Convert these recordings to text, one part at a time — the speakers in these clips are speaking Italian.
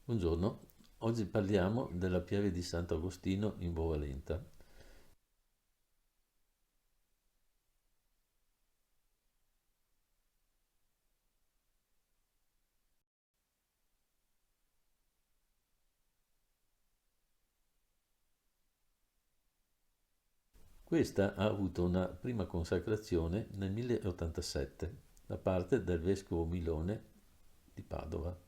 Buongiorno, oggi parliamo della pieve di Sant'Agostino in Bovalenta. Questa ha avuto una prima consacrazione nel 1087 da parte del vescovo Milone di Padova.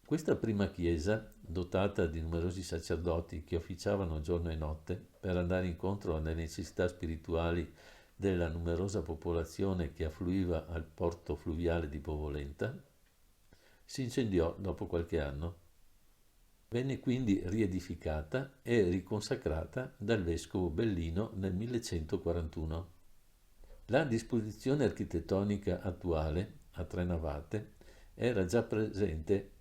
Questa prima chiesa, dotata di numerosi sacerdoti che officiavano giorno e notte per andare incontro alle necessità spirituali della numerosa popolazione che affluiva al porto fluviale di Bovolenta, si incendiò dopo qualche anno. Venne quindi riedificata e riconsacrata dal vescovo Bellino nel 1141. La disposizione architettonica attuale, a tre navate, era già presente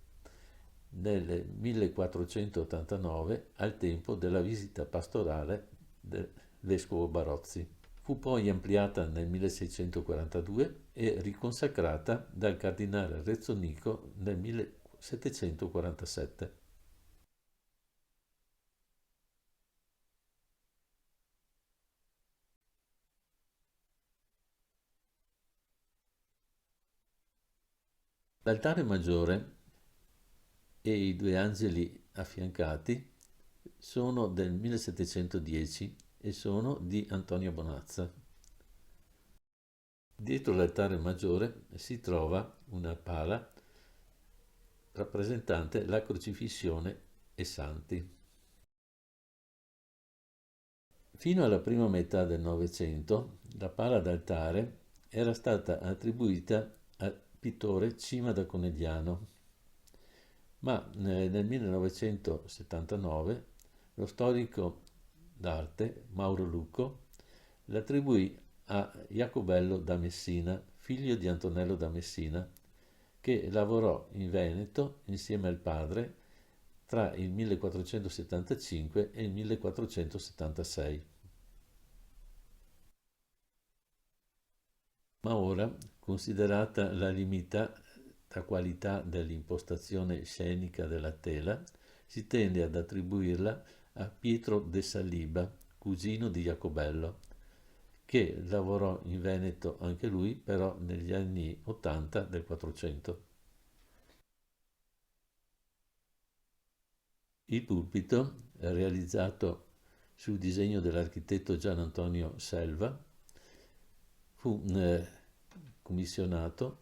nel 1489 al tempo della visita pastorale del vescovo Barozzi. Fu poi ampliata nel 1642 e riconsacrata dal cardinale Rezzonico nel 1747. L'altare maggiore e i due angeli affiancati sono del 1710 e sono di Antonio Bonazza. Dietro l'altare maggiore si trova una pala rappresentante la crocifissione e santi. Fino alla prima metà del Novecento la pala d'altare era stata attribuita al pittore Cima da Conegliano, ma nel 1979 lo storico d'arte Mauro Lucco l'attribuì a Jacobello da Messina, figlio di Antonello da Messina, che lavorò in Veneto insieme al padre tra il 1475 e il 1476. Ma ora, considerata la limitata qualità dell'impostazione scenica della tela, si tende ad attribuirla a Pietro de Saliba, cugino di Jacobello, che lavorò in Veneto anche lui, però negli anni 80 del 400. Il pulpito, realizzato sul disegno dell'architetto Gian Antonio Selva, fu commissionato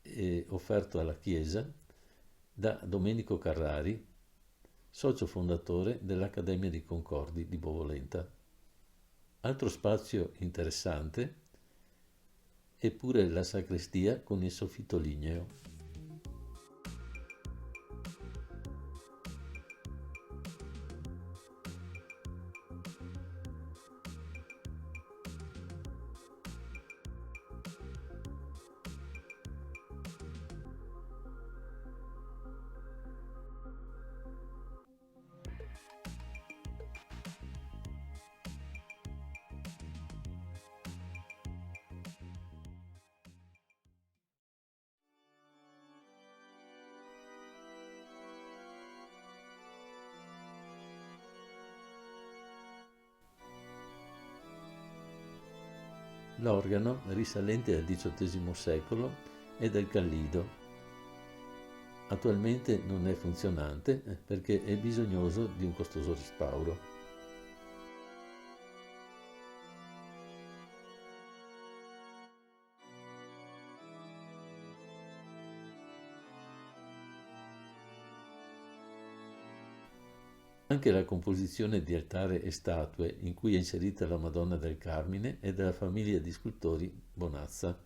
e offerto alla Chiesa da Domenico Carrari, socio fondatore dell'Accademia dei Concordi di Bovolenta. Altro spazio interessante è pure la sacrestia con il soffitto ligneo. L'organo, risalente al XVIII secolo, è del Callido. Attualmente non è funzionante perché è bisognoso di un costoso restauro. Anche la composizione di altare e statue in cui è inserita la Madonna del Carmine è della famiglia di scultori Bonazza.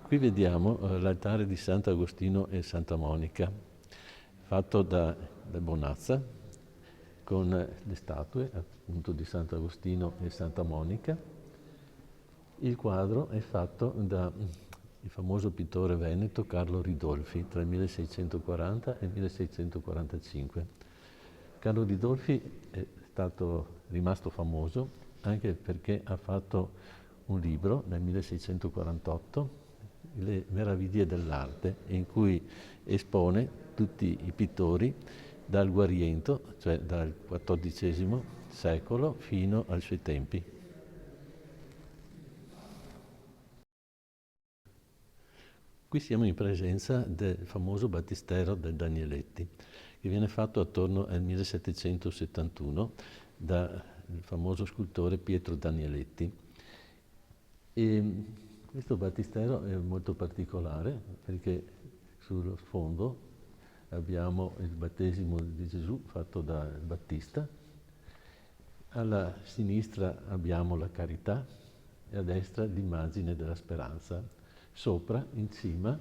Qui vediamo l'altare di Sant'Agostino e Santa Monica, fatto da Bonazza, con le statue appunto di Sant'Agostino e Santa Monica. Il quadro è fatto da il famoso pittore veneto Carlo Ridolfi tra il 1640 e il 1645. Carlo Ridolfi è rimasto famoso anche perché ha fatto un libro nel 1648, Le meraviglie dell'arte, in cui espone tutti i pittori dal Guariento, cioè dal XIV secolo fino ai suoi tempi. Qui siamo in presenza del famoso battistero del Danieletti, che viene fatto attorno al 1771 dal famoso scultore Pietro Danieletti. E questo battistero è molto particolare perché sullo sfondo abbiamo il battesimo di Gesù fatto da Battista, alla sinistra abbiamo la carità e a destra l'immagine della speranza. Sopra, in cima,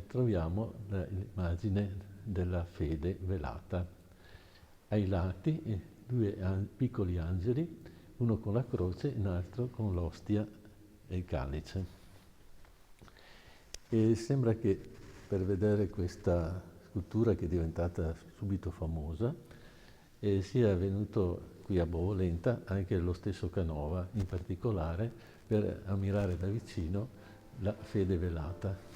troviamo l'immagine della fede velata. Ai lati due piccoli angeli, uno con la croce e un altro con l'ostia e il calice. E sembra che per vedere questa scultura che è diventata subito famosa sia venuto qui a Bovolenta anche lo stesso Canova, in particolare per ammirare da vicino la fede velata.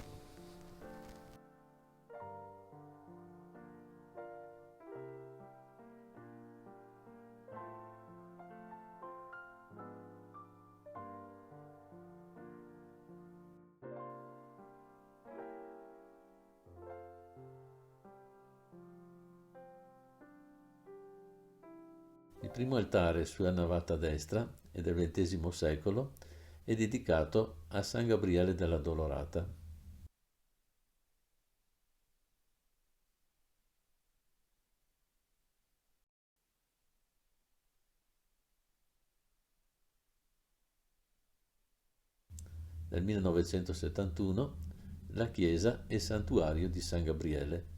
Il primo altare sulla navata destra è del XX secolo, è dedicato a San Gabriele della Dolorata. Nel 1971 la chiesa è santuario di San Gabriele